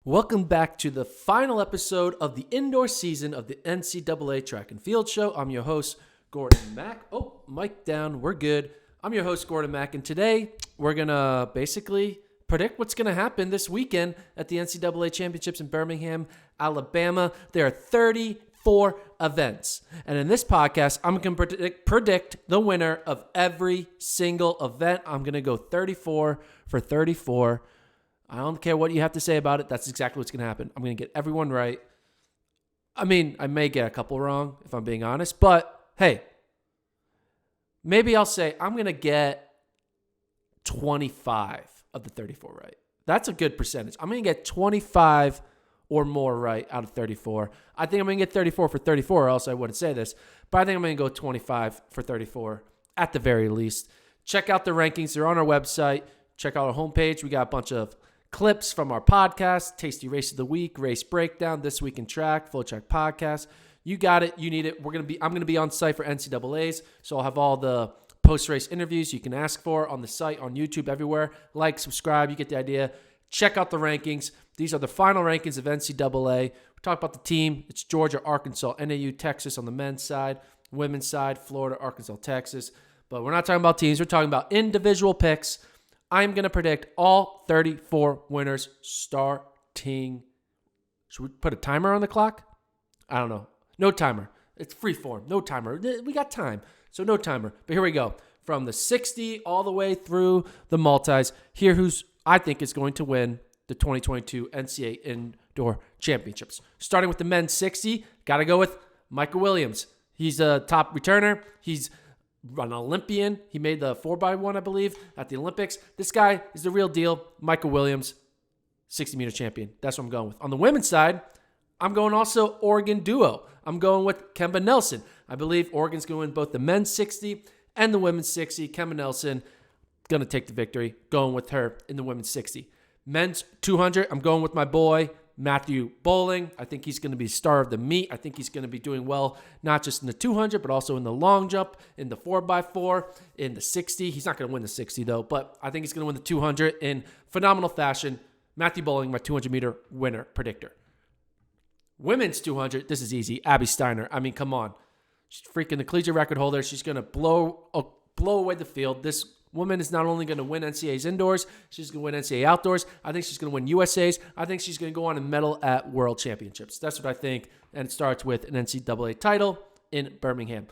Welcome back to the final episode of the indoor season of the NCAA Track and Field Show. I'm your host, Gordon Mack. Oh, mic down. We're good. I'm your host, Gordon Mack, and today we're going to basically predict what's going to happen this weekend at the NCAA Championships in Birmingham, Alabama. There are 34 events, and in this podcast, I'm going to predict the winner of every single event. I'm going to go 34 for 34. I don't care what you have to say about it. That's exactly what's going to happen. I'm going to get everyone right. I mean, I may get a couple wrong, if I'm being honest. But, hey, maybe I'll say I'm going to get 25 of the 34 right. That's a good percentage. I'm going to get 25 or more right out of 34. I think I'm going to get 34 for 34, or else I wouldn't say this. But I think I'm going to go 25 for 34 at the very least. Check out the rankings. They're on our website. Check out our homepage. We got a bunch of clips from our podcast, Tasty Race of the Week, Race Breakdown, This Week in Track, FloTrack Podcast. You got it. You need it. I'm going to be on site for NCAAs, so I'll have all the post-race interviews you can ask for on the site, on YouTube, everywhere. Like, subscribe. You get the idea. Check out the rankings. These are the final rankings of NCAA. We talk about the team. It's Georgia, Arkansas, NAU, Texas on the men's side, women's side, Florida, Arkansas, Texas. But we're not talking about teams. We're talking about individual picks. I'm going to predict all 34 winners starting. Should we put a timer on the clock? I don't know. No timer. It's free form. No timer. We got time. So no timer. But here we go. From the 60 all the way through the multis. Here who's I think is going to win the 2022 NCAA Indoor Championships. Starting with the men's 60. Got to go with Michael Williams. He's a top returner. He's an Olympian. He made the 4x1, I believe, at the Olympics. This guy is the real deal. Michael Williams, 60-meter champion. That's what I'm going with. On the women's side, I'm going also Oregon duo. I'm going with Kemba Nelson. I believe Oregon's going to win both the men's 60 and the women's 60. Kemba Nelson going to take the victory, going with her in the women's 60. Men's 200, I'm going with my boy, Matthew Bowling. I think he's going to be star of the meet. I think he's going to be doing well, not just in the 200, but also in the long jump, in the 4x4, in the 60. He's not going to win the 60, though, but I think he's going to win the 200 in phenomenal fashion. Matthew Bowling, my 200-meter winner predictor. Women's 200, this is easy. Abby Steiner. I mean, come on. She's freaking the collegiate record holder. She's going to blow away the field. This woman is not only going to win NCAAs indoors, she's going to win NCAA outdoors. I think she's going to win USAs. I think she's going to go on and medal at World Championships. That's what I think. And it starts with an NCAA title in Birmingham.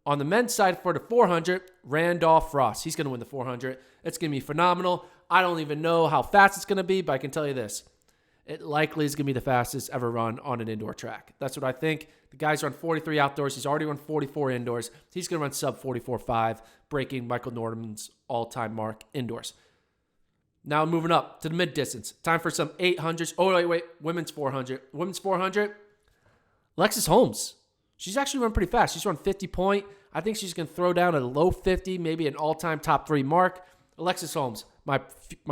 On the men's side for the 400, Randolph Ross. He's going to win the 400. It's going to be phenomenal. I don't even know how fast it's going to be, but I can tell you this. It likely is going to be the fastest ever run on an indoor track. That's what I think. The guy's run 43 outdoors. He's already run 44 indoors. He's going to run sub 44.5, breaking Michael Norman's all-time mark indoors. Now moving up to the mid-distance. Time for some 800s. Oh, wait. Women's 400. Women's 400. Alexis Holmes. She's actually run pretty fast. She's run 50 point. I think she's going to throw down a low 50, maybe an all-time top 3 mark. Alexis Holmes, my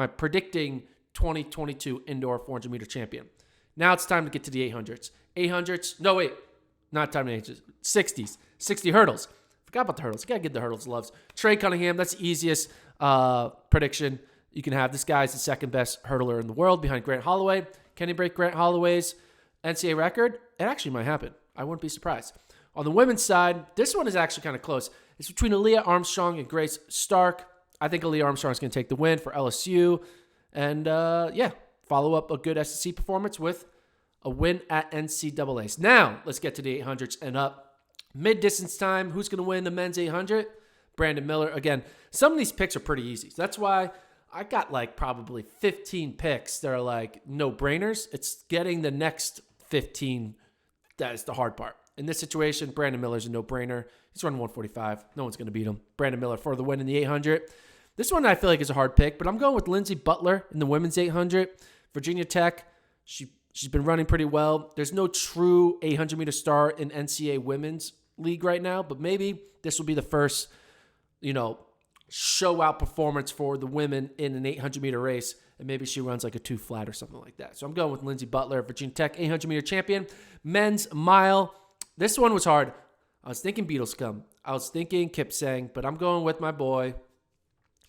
predicting 2022 indoor 400-meter champion. Now it's time to get to the 800s. 800s. No, wait. Not time to 800s. 60s. 60 hurdles. Forgot about the hurdles. You got to give the hurdles loves. Trey Cunningham, that's the easiest prediction you can have. This guy's the second best hurdler in the world behind Grant Holloway. Can he break Grant Holloway's NCAA record? It actually might happen. I wouldn't be surprised. On the women's side, this one is actually kind of close. It's between Aaliyah Armstrong and Grace Stark. I think Aaliyah Armstrong is going to take the win for LSU. And, follow up a good SEC performance with a win at NCAAs. Now, let's get to the 800s and up. Mid-distance time, who's going to win the men's 800? Brandon Miller. Again, some of these picks are pretty easy. That's why I got probably 15 picks that are no-brainers. It's getting the next 15 that is the hard part. In this situation, Brandon Miller's a no-brainer. He's running 145. No one's going to beat him. Brandon Miller for the win in the 800. This one I feel like is a hard pick, but I'm going with Lindsey Butler in the women's 800. Virginia Tech, she's been running pretty well. There's no true 800-meter star in NCAA women's league right now, but maybe this will be the first, show-out performance for the women in an 800-meter race, and maybe she runs like a 2 flat or something like that. So I'm going with Lindsey Butler, Virginia Tech 800-meter champion. Men's mile, this one was hard. I was thinking Beatles Come. I was thinking Kipsang, but I'm going with my boy,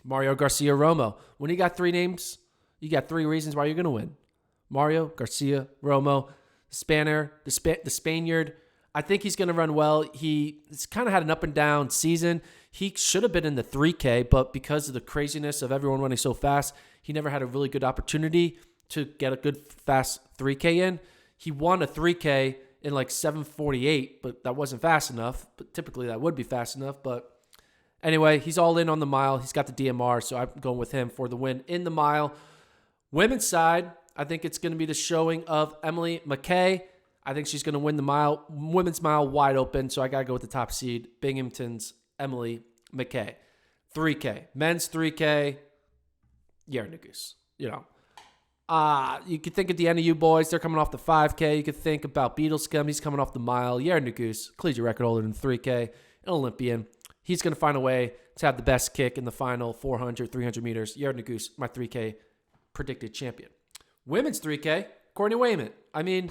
Mario Garcia Romo. When you got 3 names, you got 3 reasons why you're going to win. Mario Garcia Romo, the Spaniard. I think he's going to run well. He's kind of had an up and down season. He should have been in the 3K, but because of the craziness of everyone running so fast, he never had a really good opportunity to get a good fast 3K in. He won a 3K in like 7:48, but that wasn't fast enough. But typically that would be fast enough. But anyway, he's all in on the mile. He's got the DMR, so I'm going with him for the win in the mile. Women's side, I think it's going to be the showing of Emily McKay. I think she's going to win the mile, women's mile wide open, so I got to go with the top seed, Binghamton's Emily McKay. 3K, men's 3K, Yerna Goose. You could think of the NAU boys. They're coming off the 5K. You could think about Beetlescum. He's coming off the mile. Yerna Goose, collegiate record holder in 3K, an Olympian. He's going to find a way to have the best kick in the final 400, 300 meters. Yerna Goose, my 3K predicted champion. Women's 3K, Courtney Wayment. I mean,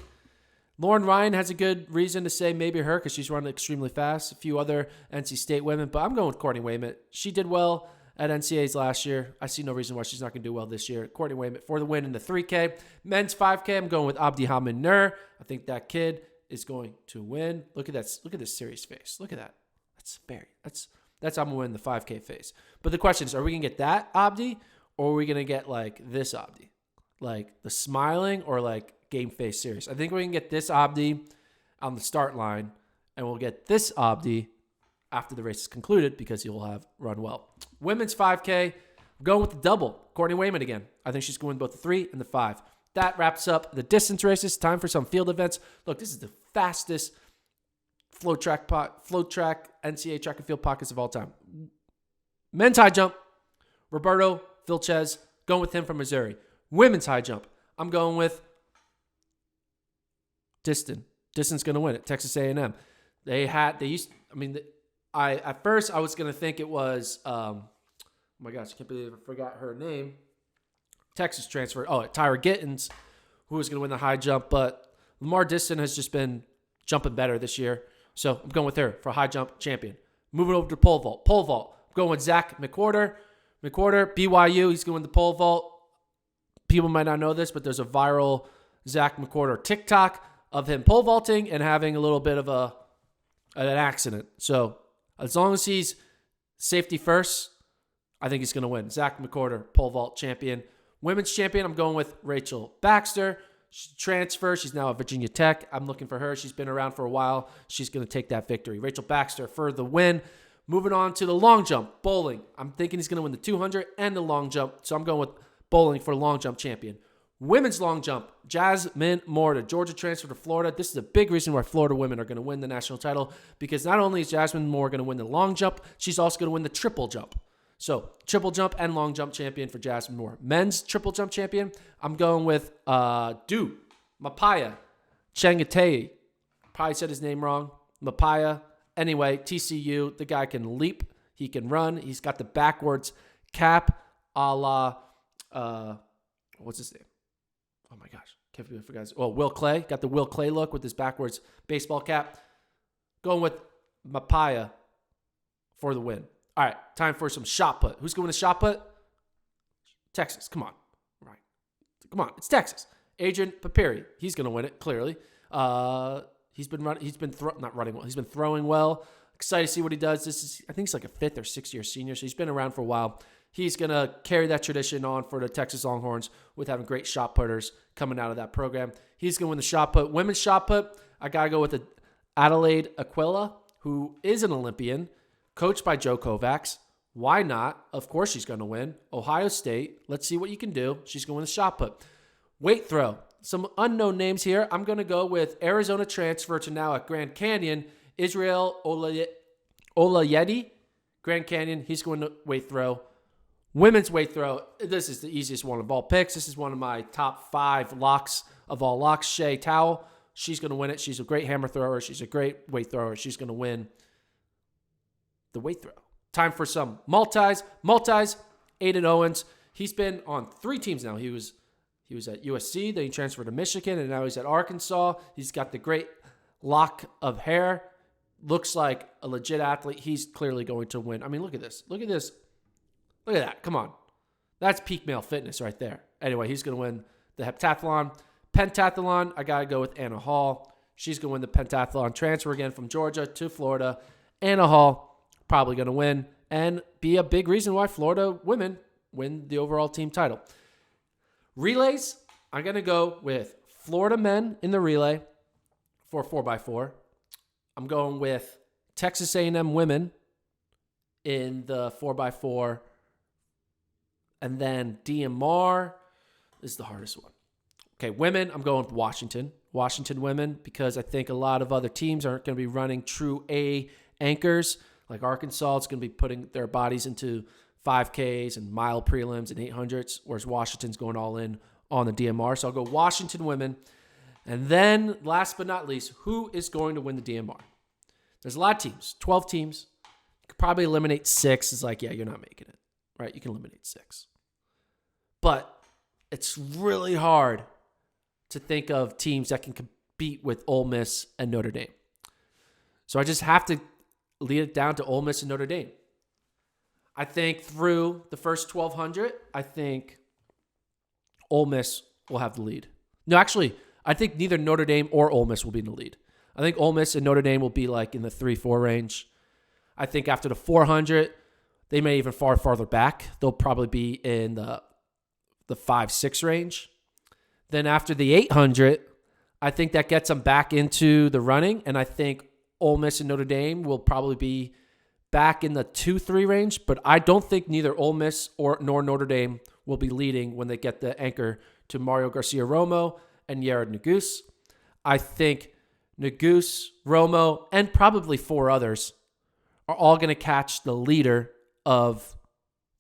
Lauren Ryan has a good reason to say maybe her because she's running extremely fast. A few other NC State women, but I'm going with Courtney Wayment. She did well at NCAAs last year. I see no reason why she's not going to do well this year. Courtney Wayment for the win in the 3K. Men's 5K, I'm going with Abdi Hamid Nur. I think that kid is going to win. Look at that. Look at this serious face. Look at that. That's very. That's I'm going to win the 5K phase. But the question is, are we going to get that Abdi or are we going to get like this Abdi? Like the smiling or like game face serious? I think we can get this Abdi on the start line and we'll get this Abdi after the race is concluded because he will have run well. Women's 5K, I'm going with the double. Courtney Wayman again. I think she's going to win both the 3 and the 5. That wraps up the distance races. Time for some field events. Look, this is the fastest FloTrack NCAA track and field pockets of all time. Men's high jump, Roberto Vilches, going with him from Missouri. Women's high jump, I'm going with Diston. Diston's going to win it. Texas A&M. At first I was going to think it was, oh my gosh, I can't believe I forgot her name. Texas transfer. Oh, Tyra Gittens, who was going to win the high jump, but Lamar Diston has just been jumping better this year. So I'm going with her for high jump champion. Moving over to pole vault. Pole vault. I'm going with Zach McWhorter. BYU, he's going to win the pole vault. People might not know this, but there's a viral Zach McWhorter TikTok of him pole vaulting and having a little bit of an accident. So as long as he's safety first, I think he's going to win. Zach McWhorter, pole vault champion. Women's champion, I'm going with Rachel Baxter. She's transfer. She's now at Virginia Tech. I'm looking for her. She's been around for a while. She's going to take that victory. Rachel Baxter for the win. Moving on to the long jump, bowling. I'm thinking he's going to win the 200 and the long jump. So I'm going with bowling for long jump champion. Women's long jump, Jasmine Moore, the Georgia transfer to Florida. This is a big reason why Florida women are going to win the national title because not only is Jasmine Moore going to win the long jump, she's also going to win the triple jump. So triple jump and long jump champion for Jasmine Moore. Men's triple jump champion, I'm going with Mapaya Changatei. Probably said his name wrong. Mapaya. Anyway, TCU, the guy can leap. He can run. He's got the backwards cap a la, what's his name? Oh my gosh. Can't forget. Oh, Will Clay. Got the Will Clay look with his backwards baseball cap. Going with Mapaya for the win. All right, time for some shot put. Who's going to shot put? Texas. Come on. Right. Come on. It's Texas. Adrian Papiri. He's going to win it, clearly. He's been throwing well. Excited to see what he does. I think he's like a 5th or 6th year senior, so he's been around for a while. He's going to carry that tradition on for the Texas Longhorns with having great shot putters coming out of that program. He's going to win the shot put. Women's shot put, I got to go with Adelaide Aquila, who is an Olympian, coached by Joe Kovacs. Why not? Of course she's going to win. Ohio State, let's see what you can do. She's going to win the shot put. Weight throw. Some unknown names here. I'm going to go with Arizona transfer to now at Grand Canyon, Israel Olayedi. Grand Canyon, he's going to weight throw. Women's weight throw. This is the easiest one of all picks. This is one of my top 5 locks of all locks. Shay Towell. She's going to win it. She's a great hammer thrower. She's a great weight thrower. She's going to win the weight throw. Time for some multis. Aiden Owens. He's been on 3 teams now. He was at USC, then he transferred to Michigan, and now he's at Arkansas. He's got the great lock of hair. Looks like a legit athlete. He's clearly going to win. I mean, look at this. Look at this. Look at that. Come on. That's peak male fitness right there. Anyway, he's going to win the heptathlon. Pentathlon, I got to go with Anna Hall. She's going to win the pentathlon. Transfer again from Georgia to Florida. Anna Hall, probably going to win and be a big reason why Florida women win the overall team title. Relays, I'm going to go with Florida men in the relay for 4x4. I'm going with Texas A&M women in the 4x4. And then DMR is the hardest one. Okay, women, I'm going with Washington. Washington women, because I think a lot of other teams aren't going to be running true A anchors. Like Arkansas, it's going to be putting their bodies into 5Ks and mile prelims and 800s, whereas Washington's going all in on the DMR. So I'll go Washington women. And then, last but not least, who is going to win the DMR? There's a lot of teams, 12 teams. You could probably eliminate 6. It's like, yeah, you're not making it, right? You can eliminate 6. But it's really hard to think of teams that can compete with Ole Miss and Notre Dame. So I just have to lead it down to Ole Miss and Notre Dame. I think through the first 1,200, I think Ole Miss will have the lead. No, actually, I think neither Notre Dame or Ole Miss will be in the lead. I think Ole Miss and Notre Dame will be like in the 3-4 range. I think after the 400, they may even far farther back. They'll probably be in the 5-6 range. Then after the 800, I think that gets them back into the running, and I think Ole Miss and Notre Dame will probably be back in the 2-3 range, but I don't think neither Ole Miss nor Notre Dame will be leading when they get the anchor to Mario Garcia-Romo and Yared Nuguse. I think Nuguse, Romo, and probably 4 others are all going to catch the leader of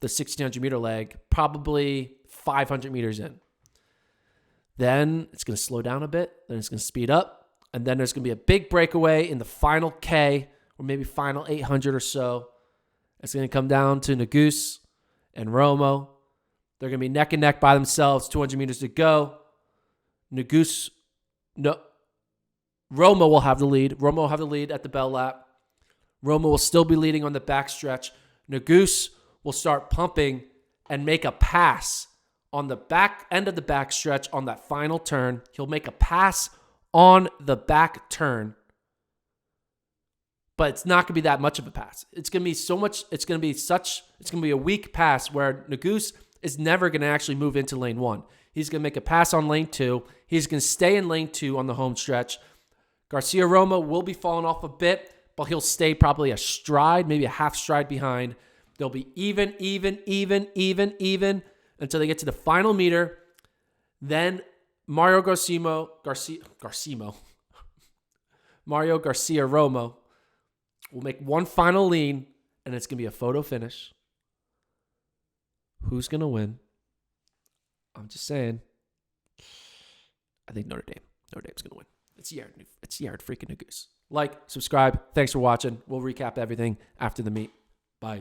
the 1,600-meter leg, probably 500 meters in. Then it's going to slow down a bit. Then it's going to speed up. And then there's going to be a big breakaway in the final K, or maybe final 800 or so. It's going to come down to Nuguse and Romo. They're going to be neck and neck by themselves, 200 meters to go. Romo will have the lead. Romo will have the lead at the bell lap. Romo will still be leading on the backstretch. Nuguse will start pumping and make a pass on the back end of the backstretch on that final turn. He'll make a pass on the back turn, but it's not going to be that much of a pass. It's going to be so much. It's going to be a weak pass where Nuguse is never going to actually move into lane 1. He's going to make a pass on lane 2. He's going to stay in lane 2 on the home stretch. Garcia-Romo will be falling off a bit, but he'll stay probably a stride, maybe a half stride behind. They'll be even until they get to the final meter. Then Mario Garcia-Romo will make one final lean, and it's going to be a photo finish. Who's going to win? I'm just saying. I think Notre Dame. Notre Dame's going to win. It's Yared freaking Nuguse. Like, subscribe. Thanks for watching. We'll recap everything after the meet. Bye.